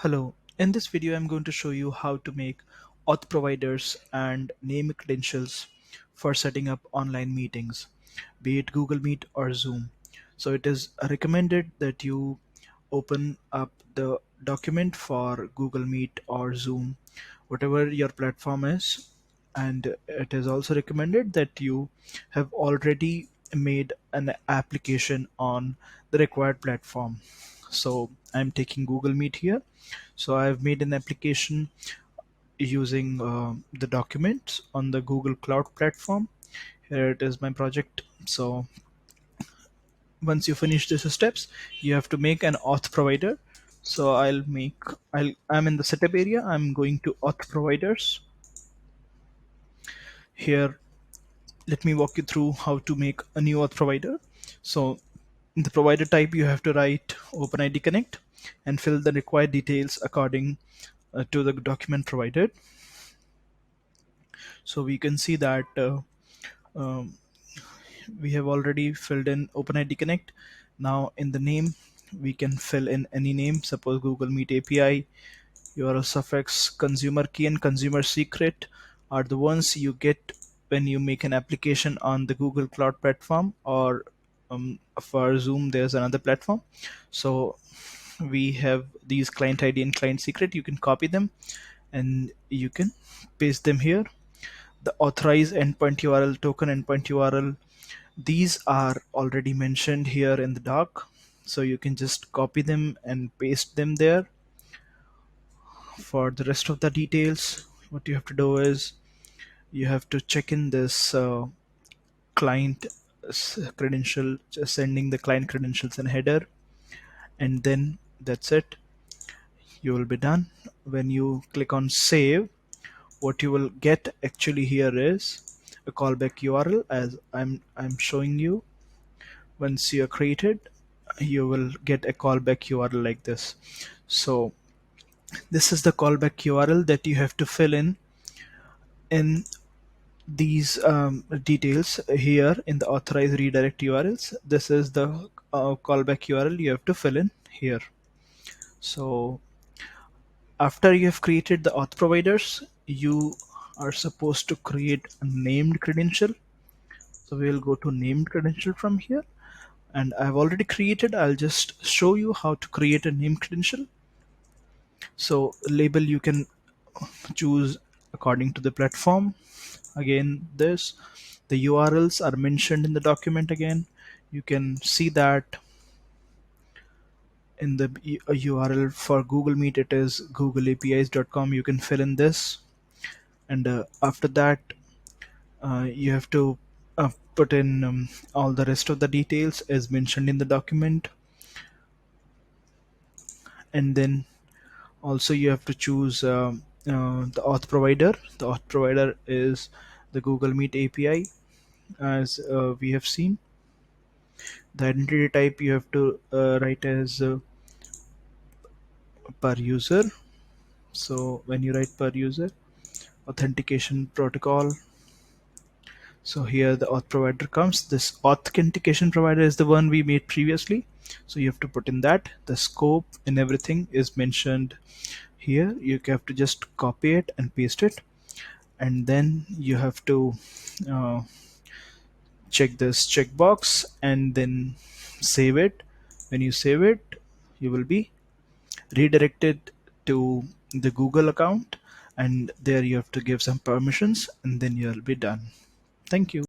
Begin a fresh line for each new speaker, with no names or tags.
Hello, in this video I'm going to show you how to make auth providers and name credentials for setting up online meetings, be it Google Meet or Zoom. So it is recommended that you open up the document for Google Meet or Zoom, whatever your platform is. And it is also recommended that you have already made an application on the required platform. So I'm taking Google Meet here. So I've made an application using the documents on the Google Cloud platform. Here it is, my project. So once you finish these steps, you have to make an auth provider. So I'm in the setup area. I'm going to auth providers. Here, let me walk you through how to make a new auth provider. So in the provider type, you have to write OpenID Connect and fill the required details according to the document provided. So we can see that um, we have already filled in OpenID Connect. Now in the name, we can fill in any name, suppose Google Meet API, URL suffix, consumer key and consumer secret are the ones you get when you make an application on the Google Cloud platform, or for Zoom, there's another platform. So we have these client ID and client secret. You can copy them and you can paste them here. The authorized endpoint URL, token endpoint URL, these are already mentioned here in the doc, so you can just copy them and paste them there. For the rest of the details, what you have to do is you have to check in this client credential, just sending the client credentials and header, and then that's it. You will be done. When you click on save, what you will get actually here is a callback URL, as I'm showing you. Once you are created, you will get a callback URL like this. So this is the callback URL that you have to fill in these details here in the authorized redirect URLs. This is the callback URL you have to fill in here. So after you have created the auth providers, you are supposed to create a named credential. So we'll go to named credential from here, and I've already created. I'll just show you how to create a named credential. So label you can choose according to the platform. Again, the URLs are mentioned in the document. Again, you can see that in the URL for Google Meet, it is googleapis.com. You can fill in this, and after that you have to put in all the rest of the details as mentioned in the document. And then also you have to choose the auth provider. The auth provider is the Google Meet API, as we have seen. The identity type you have to write as per user. So when you write per user, authentication protocol. So here the auth provider comes. This authentication provider is the one we made previously. So you have to put in that. The scope and everything is mentioned here. You have to just copy it and paste it. And then you have to uh, check this checkbox and then save it. When you save it, you will be redirected to the Google account, and there you have to give some permissions, and then you'll be done. Thank you.